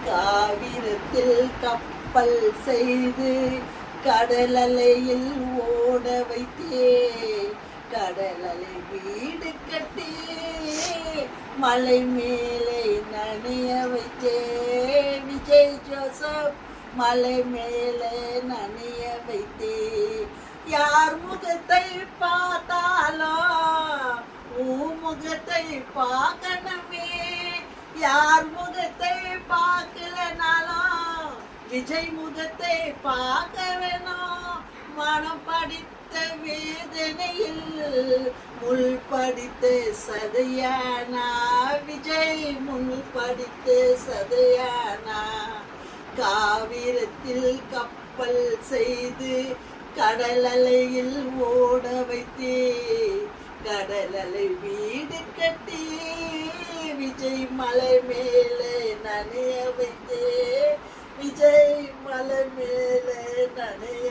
காவிரத்தில் கப்பல் செய்து கடல் அலையில் ஓட வைத்தே, கடல் அலை வீடு கட்டி மலை மேலே நனைய வைத்தே. விஜய் ஜோசப் மலை மேலே நனைய வைத்தே. யார் முகத்தை பார்த்தாலும் உன் முகத்தை பார்க்கணுமே, யார் முகத்தை பார்க்கலனாலும் விஜய் முகத்தை பார்க்க வேணும். மனம் படித்த வேதனையில் முள் படித்த சதையானா, விஜய் முள் படித்த சதையானா. காவிரத்தில் கப்பல் செய்து கடல் அலையில் ஓட வைத்தே, கடல் அலை வீடு கட்டி விஜய் மலை மேலே நனைய வைத்தே, விஜய் மலை மேலே நனைய